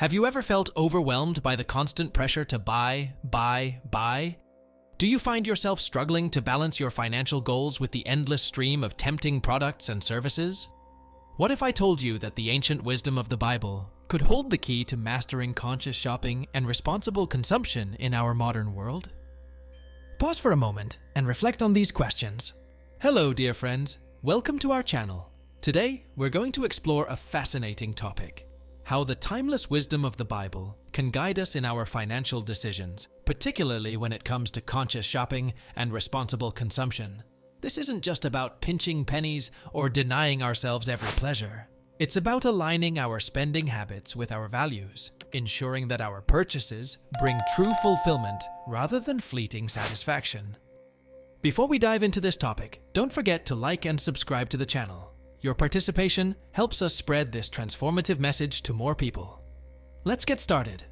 Have you ever felt overwhelmed by the constant pressure to buy? Do you find yourself struggling to balance your financial goals with the endless stream of tempting products and services? What if I told you that the ancient wisdom of the Bible could hold the key to mastering conscious shopping and responsible consumption in our modern world? Pause for a moment and reflect on these questions. Hello, dear friends. Welcome to our channel. Today, we're going to explore a fascinating topic: how the timeless wisdom of the Bible can guide us in our financial decisions, particularly when it comes to conscious shopping and responsible consumption. This isn't just about pinching pennies or denying ourselves every pleasure. It's about aligning our spending habits with our values, ensuring that our purchases bring true fulfillment rather than fleeting satisfaction. Before we dive into this topic, don't forget to like and subscribe to the channel. Your participation helps us spread this transformative message to more people. Let's get started.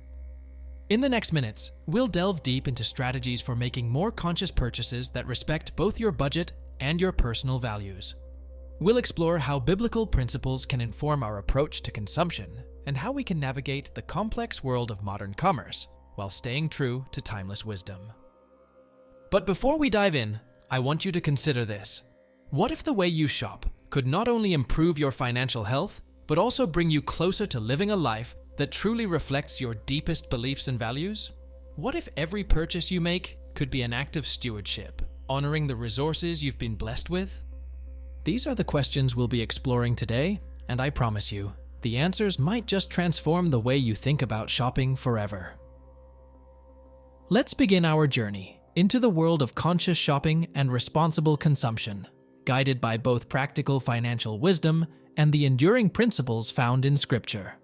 In the next minutes, we'll delve deep into strategies for making more conscious purchases that respect both your budget and your personal values. We'll explore how biblical principles can inform our approach to consumption and how we can navigate the complex world of modern commerce while staying true to timeless wisdom. But before we dive in, I want you to consider this. What if the way you shop could not only improve your financial health, but also bring you closer to living a life that truly reflects your deepest beliefs and values? What if every purchase you make could be an act of stewardship, honoring the resources you've been blessed with? These are the questions we'll be exploring today, and I promise you, the answers might just transform the way you think about shopping forever. Let's begin our journey into the world of conscious shopping and responsible consumption, guided by both practical financial wisdom and the enduring principles found in Scripture.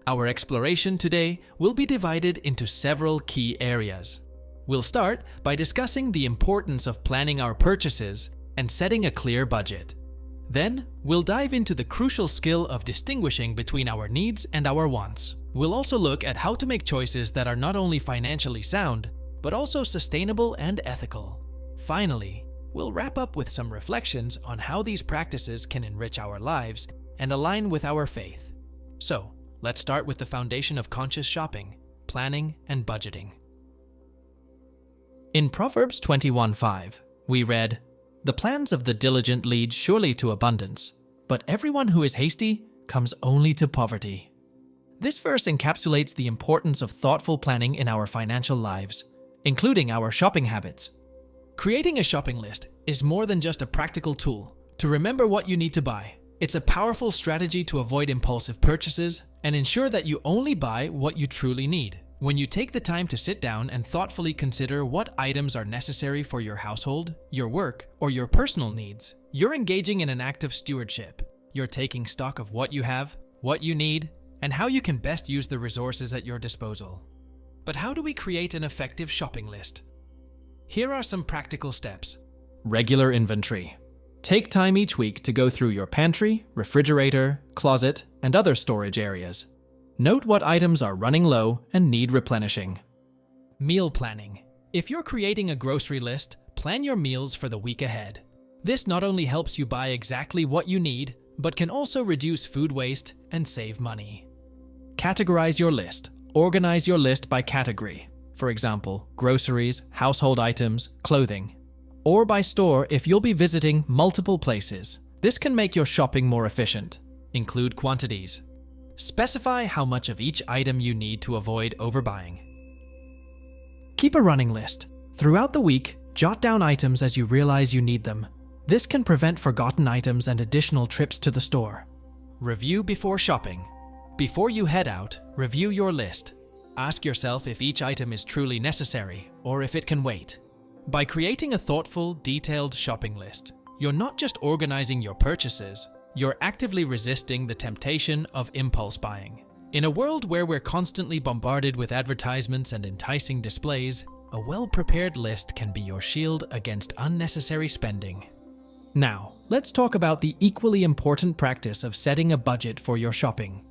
Our exploration today will be divided into several key areas. We'll start by discussing the importance of planning our purchases and setting a clear budget. Then, we'll dive into the crucial skill of distinguishing between our needs and our wants. We'll also look at how to make choices that are not only financially sound, but also sustainable and ethical. Finally, we'll wrap up with some reflections on how these practices can enrich our lives and align with our faith. So, let's start with the foundation of conscious shopping, planning, and budgeting. In Proverbs 21:5, we read, "The plans of the diligent lead surely to abundance, but everyone who is hasty comes only to poverty." This verse encapsulates the importance of thoughtful planning in our financial lives, including our shopping habits. Creating a shopping list is more than just a practical tool to remember what you need to buy. It's a powerful strategy to avoid impulsive purchases and ensure that you only buy what you truly need. When you take the time to sit down and thoughtfully consider what items are necessary for your household, your work, or your personal needs, you're engaging in an act of stewardship. You're taking stock of what you have, what you need, and how you can best use the resources at your disposal. But how do we create an effective shopping list? Here are some practical steps. Regular inventory. Take time each week to go through your pantry, refrigerator, closet, and other storage areas. Note what items are running low and need replenishing. Meal planning. If you're creating a grocery list, plan your meals for the week ahead. This not only helps you buy exactly what you need, but can also reduce food waste and save money. Categorize your list. Organize your list by category. For example, groceries, household items, clothing. Or by store if you'll be visiting multiple places. This can make your shopping more efficient. Include quantities. Specify how much of each item you need to avoid overbuying. Keep a running list. Throughout the week, jot down items as you realize you need them. This can prevent forgotten items and additional trips to the store. Review before shopping. Before you head out, review your list. Ask yourself if each item is truly necessary or if it can wait. By creating a thoughtful, detailed shopping list, you're not just organizing your purchases, you're actively resisting the temptation of impulse buying. In a world where we're constantly bombarded with advertisements and enticing displays, a well-prepared list can be your shield against unnecessary spending. Now, let's talk about the equally important practice of setting a budget for your shopping.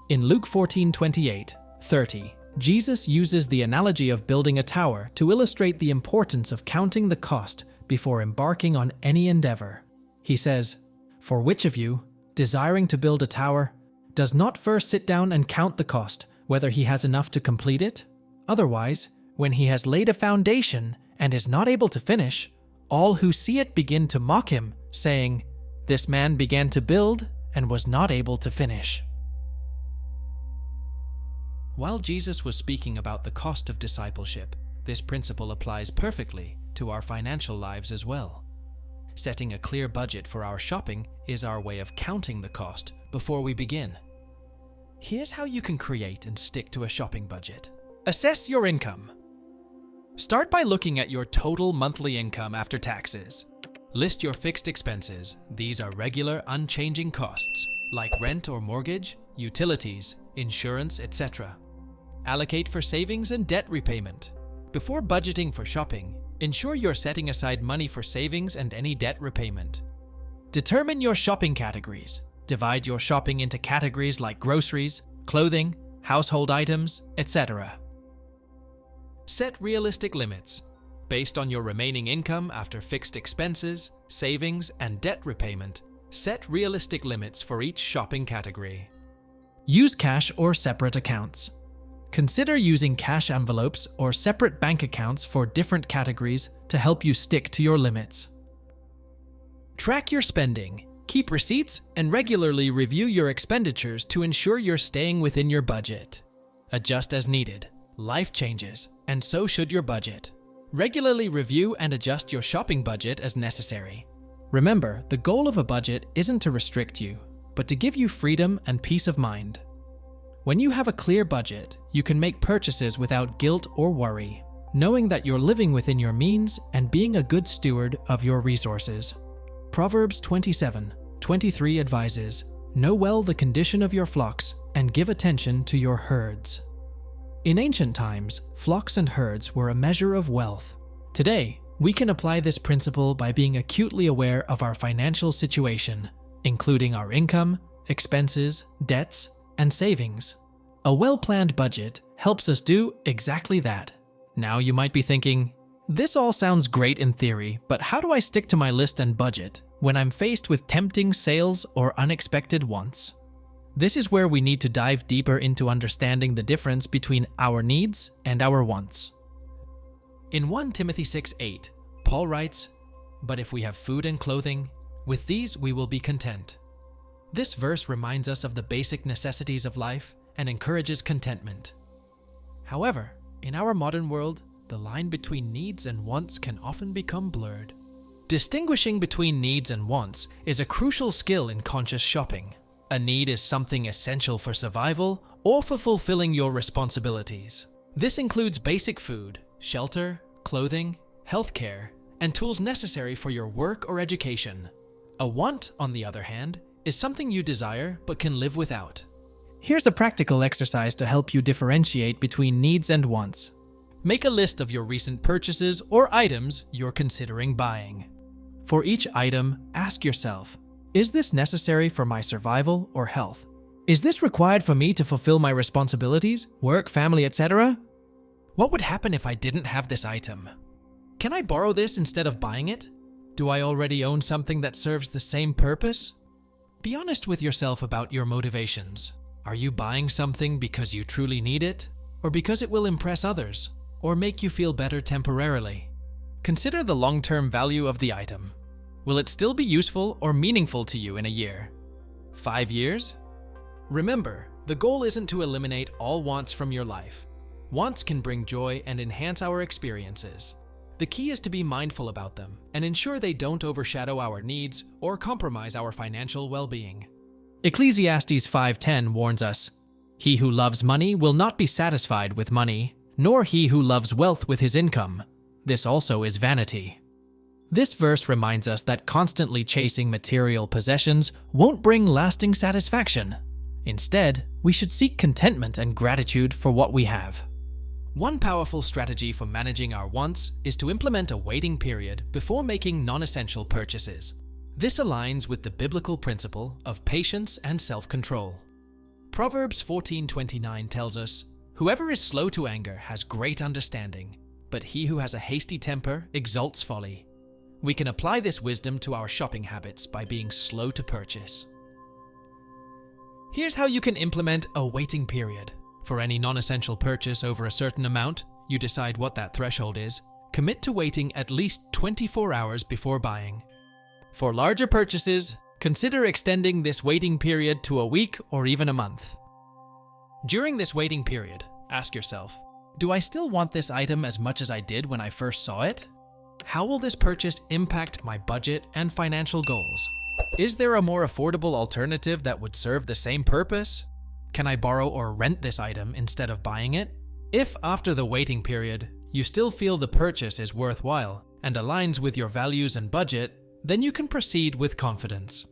In Luke 14:28-30, Jesus uses the analogy of building a tower to illustrate the importance of counting the cost before embarking on any endeavor. He says, "For which of you, desiring to build a tower, does not first sit down and count the cost, whether he has enough to complete it. Otherwise, when he has laid a foundation and is not able to finish, all who see it begin to mock him, saying, "This man began to build and was not able to finish." While Jesus was speaking about the cost of discipleship, this principle applies perfectly to our financial lives as well. Setting a clear budget for our shopping is our way of counting the cost before we begin. Here's how you can create and stick to a shopping budget. Assess your income. Start by looking at your total monthly income after taxes. List your fixed expenses. These are regular, unchanging costs, like rent or mortgage, utilities, insurance, etc. Allocate for savings and debt repayment. Before budgeting for shopping, ensure you're setting aside money for savings and any debt repayment. Determine your shopping categories. Divide your shopping into categories like groceries, clothing, household items, etc. Set realistic limits. Based on your remaining income after fixed expenses, savings, and debt repayment, set realistic limits for each shopping category. Use cash or separate accounts. Consider using cash envelopes or separate bank accounts for different categories to help you stick to your limits. Track your spending. Keep receipts and regularly review your expenditures to ensure you're staying within your budget. Adjust as needed. Life changes, and so should your budget. Regularly review and adjust your shopping budget as necessary. Remember, the goal of a budget isn't to restrict you, but to give you freedom and peace of mind. When you have a clear budget, you can make purchases without guilt or worry, knowing that you're living within your means and being a good steward of your resources. Proverbs 27:23 advises, "Know well the condition of your flocks and give attention to your herds." In ancient times, flocks and herds were a measure of wealth. Today, we can apply this principle by being acutely aware of our financial situation, including our income, expenses, debts, and savings. A well-planned budget helps us do exactly that. Now you might be thinking, this all sounds great in theory, but how do I stick to my list and budget when I'm faced with tempting sales or unexpected wants? This is where we need to dive deeper into understanding the difference between our needs and our wants. In 1 Timothy 6:8, Paul writes, "But if we have food and clothing, with these we will be content." This verse reminds us of the basic necessities of life and encourages contentment. However, in our modern world, the line between needs and wants can often become blurred. Distinguishing between needs and wants is a crucial skill in conscious shopping. A need is something essential for survival or for fulfilling your responsibilities. This includes basic food, shelter, clothing, healthcare, and tools necessary for your work or education. A want, on the other hand, is something you desire but can live without. Here's a practical exercise to help you differentiate between needs and wants. Make a list of your recent purchases or items you're considering buying. For each item, ask yourself, is this necessary for my survival or health? Is this required for me to fulfill my responsibilities, work, family, etc.? What would happen if I didn't have this item? Can I borrow this instead of buying it? Do I already own something that serves the same purpose? Be honest with yourself about your motivations. Are you buying something because you truly need it, or because it will impress others, or make you feel better temporarily? Consider the long-term value of the item. Will it still be useful or meaningful to you in a year? 5 years? Remember, the goal isn't to eliminate all wants from your life. Wants can bring joy and enhance our experiences. The key is to be mindful about them and ensure they don't overshadow our needs or compromise our financial well-being. Ecclesiastes 5:10 warns us, "He who loves money will not be satisfied with money, nor he who loves wealth with his income. This also is vanity." This verse reminds us that constantly chasing material possessions won't bring lasting satisfaction. Instead, we should seek contentment and gratitude for what we have. One powerful strategy for managing our wants is to implement a waiting period before making non-essential purchases. This aligns with the biblical principle of patience and self-control. Proverbs 14:29 tells us, "Whoever is slow to anger has great understanding, but he who has a hasty temper exalts folly." We can apply this wisdom to our shopping habits by being slow to purchase. Here's how you can implement a waiting period. For any non-essential purchase over a certain amount, you decide what that threshold is. Commit to waiting at least 24 hours before buying. For larger purchases, consider extending this waiting period to a week or even a month. During this waiting period, ask yourself, do I still want this item as much as I did when I first saw it? How will this purchase impact my budget and financial goals? Is there a more affordable alternative that would serve the same purpose? Can I borrow or rent this item instead of buying it? If after the waiting period, you still feel the purchase is worthwhile and aligns with your values and budget, then you can proceed with confidence.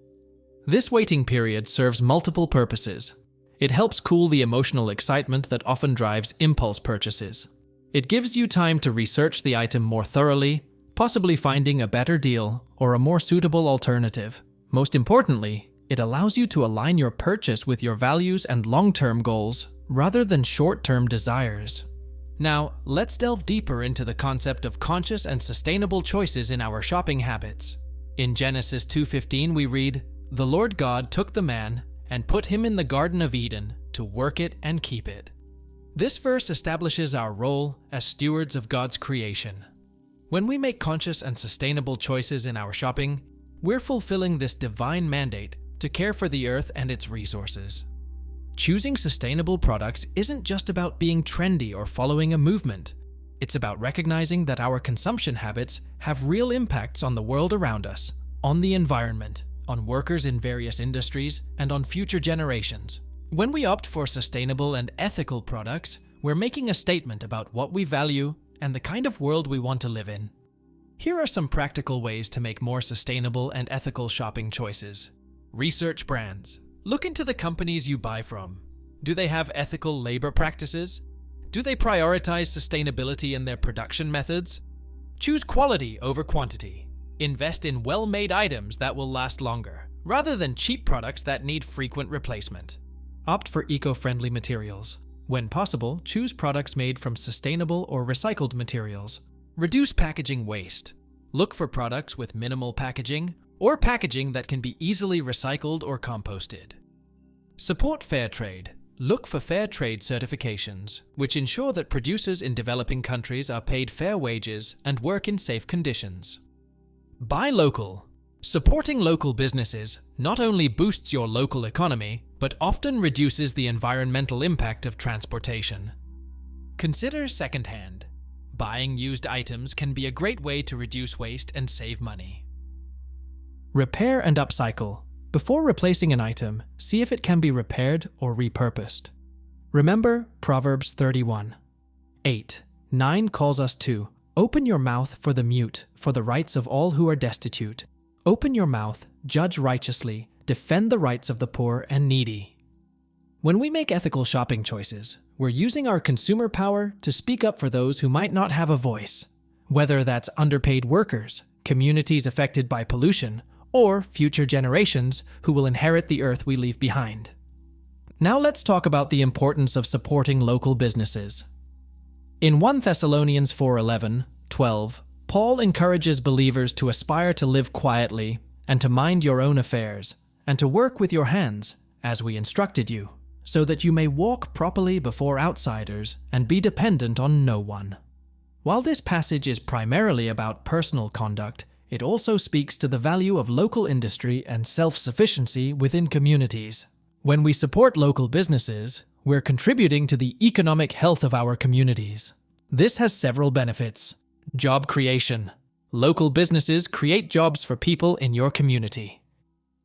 This waiting period serves multiple purposes. It helps cool the emotional excitement that often drives impulse purchases. It gives you time to research the item more thoroughly, possibly finding a better deal or a more suitable alternative. Most importantly, it allows you to align your purchase with your values and long-term goals rather than short-term desires. Now, let's delve deeper into the concept of conscious and sustainable choices in our shopping habits. In Genesis 2:15 we read, "The Lord God took the man and put him in the Garden of Eden to work it and keep it." This verse establishes our role as stewards of God's creation. When we make conscious and sustainable choices in our shopping, we're fulfilling this divine mandate to care for the earth and its resources. Choosing sustainable products isn't just about being trendy or following a movement. It's about recognizing that our consumption habits have real impacts on the world around us, on the environment, on workers in various industries, and on future generations. When we opt for sustainable and ethical products, we're making a statement about what we value and the kind of world we want to live in. Here are some practical ways to make more sustainable and ethical shopping choices. Research brands. Look into the companies you buy from. Do they have ethical labor practices? Do they prioritize sustainability in their production methods? Choose quality over quantity. Invest in well-made items that will last longer, rather than cheap products that need frequent replacement. Opt for eco-friendly materials. When possible, choose products made from sustainable or recycled materials. Reduce packaging waste. Look for products with minimal packaging or packaging that can be easily recycled or composted. Support fair trade. Look for fair trade certifications, which ensure that producers in developing countries are paid fair wages and work in safe conditions. Buy local. Supporting local businesses not only boosts your local economy, but often reduces the environmental impact of transportation. Consider secondhand. Buying used items can be a great way to reduce waste and save money. Repair and upcycle. Before replacing an item, see if it can be repaired or repurposed. Remember Proverbs 31:8. 9 calls us to open your mouth for the mute, for the rights of all who are destitute. Open your mouth, judge righteously, defend the rights of the poor and needy. When we make ethical shopping choices, we're using our consumer power to speak up for those who might not have a voice, whether that's underpaid workers, communities affected by pollution, or future generations who will inherit the earth we leave behind. Now let's talk about the importance of supporting local businesses. In 1 Thessalonians 4:11-12, Paul encourages believers to aspire to live quietly and to mind your own affairs, and to work with your hands, as we instructed you, so that you may walk properly before outsiders and be dependent on no one. While this passage is primarily about personal conduct, it also speaks to the value of local industry and self-sufficiency within communities. When we support local businesses, we're contributing to the economic health of our communities. This has several benefits. Job creation. Local businesses create jobs for people in your community.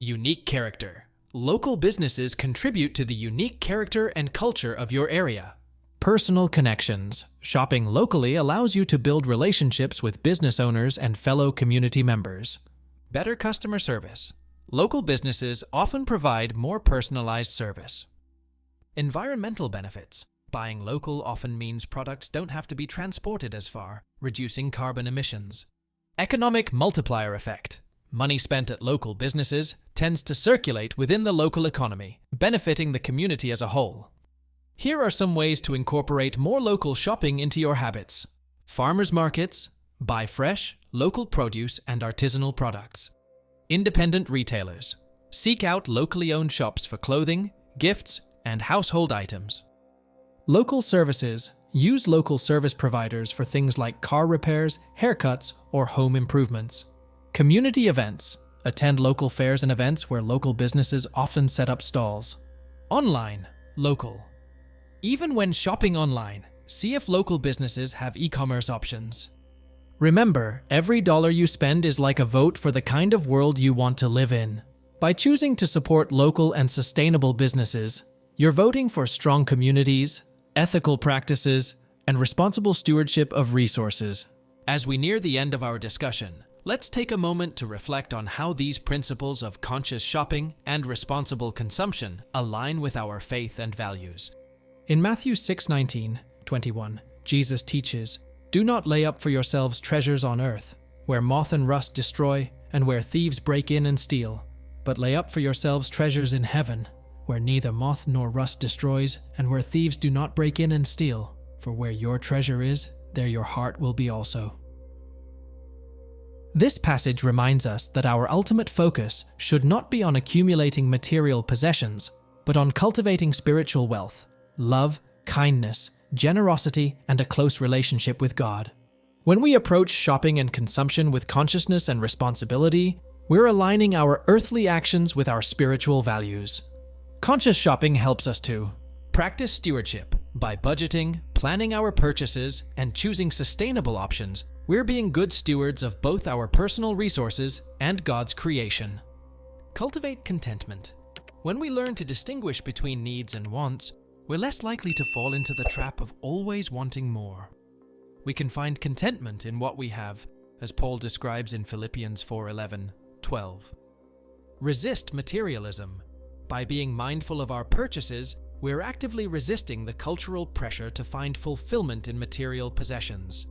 Unique character. Local businesses contribute to the unique character and culture of your area. Personal connections. Shopping locally allows you to build relationships with business owners and fellow community members. Better customer service. Local businesses often provide more personalized service. Environmental benefits. Buying local often means products don't have to be transported as far, reducing carbon emissions. Economic multiplier effect. Money spent at local businesses tends to circulate within the local economy, benefiting the community as a whole. Here are some ways to incorporate more local shopping into your habits. Farmers markets. Buy fresh, local produce and artisanal products. Independent retailers. Seek out locally owned shops for clothing, gifts, and household items. Local services. Use local service providers for things like car repairs, haircuts, or home improvements. Community events. Attend local fairs and events where local businesses often set up stalls. Online. Local. Even when shopping online, see if local businesses have e-commerce options. Remember, every dollar you spend is like a vote for the kind of world you want to live in. By choosing to support local and sustainable businesses, you're voting for strong communities, ethical practices, and responsible stewardship of resources. As we near the end of our discussion, let's take a moment to reflect on how these principles of conscious shopping and responsible consumption align with our faith and values. In Matthew 6:19-21, Jesus teaches, "Do not lay up for yourselves treasures on earth, where moth and rust destroy and where thieves break in and steal, but lay up for yourselves treasures in heaven, where neither moth nor rust destroys, and where thieves do not break in and steal. For where your treasure is, there your heart will be also." This passage reminds us that our ultimate focus should not be on accumulating material possessions, but on cultivating spiritual wealth, love, kindness, generosity, and a close relationship with God. When we approach shopping and consumption with consciousness and responsibility, we're aligning our earthly actions with our spiritual values. Conscious shopping helps us to practice stewardship. By budgeting, planning our purchases, and choosing sustainable options, we're being good stewards of both our personal resources and God's creation. Cultivate contentment. When we learn to distinguish between needs and wants, we're less likely to fall into the trap of always wanting more. We can find contentment in what we have, as Paul describes in Philippians 4:11-12. Resist materialism. By being mindful of our purchases, we're actively resisting the cultural pressure to find fulfillment in material possessions.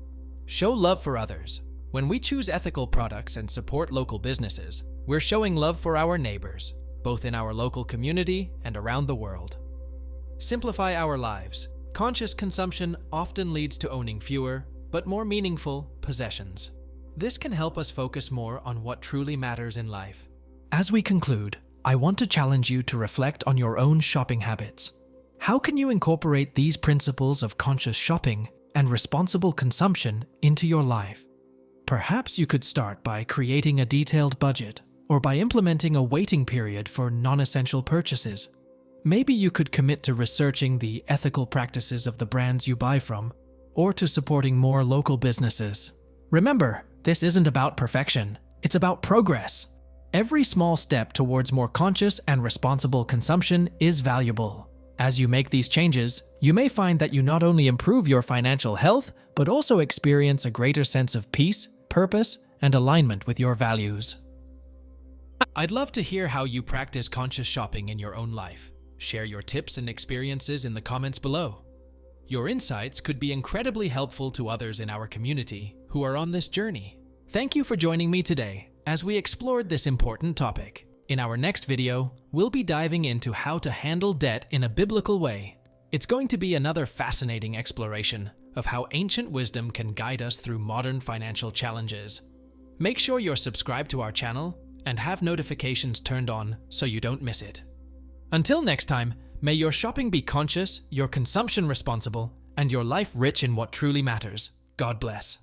Show love for others. When we choose ethical products and support local businesses, we're showing love for our neighbors, both in our local community and around the world. Simplify our lives. Conscious consumption often leads to owning fewer, but more meaningful, possessions. This can help us focus more on what truly matters in life. As we conclude, I want to challenge you to reflect on your own shopping habits. How can you incorporate these principles of conscious shopping and responsible consumption into your life? Perhaps you could start by creating a detailed budget, or by implementing a waiting period for non-essential purchases. Maybe you could commit to researching the ethical practices of the brands you buy from, or to supporting more local businesses. Remember, this isn't about perfection, it's about progress. Every small step towards more conscious and responsible consumption is valuable. As you make these changes, you may find that you not only improve your financial health, but also experience a greater sense of peace, purpose, and alignment with your values. I'd love to hear how you practice conscious shopping in your own life. Share your tips and experiences in the comments below. Your insights could be incredibly helpful to others in our community who are on this journey. Thank you for joining me today as we explored this important topic. In our next video, we'll be diving into how to handle debt in a biblical way. It's going to be another fascinating exploration of how ancient wisdom can guide us through modern financial challenges. Make sure you're subscribed to our channel and have notifications turned on so you don't miss it. Until next time, may your shopping be conscious, your consumption responsible, and your life rich in what truly matters. God bless.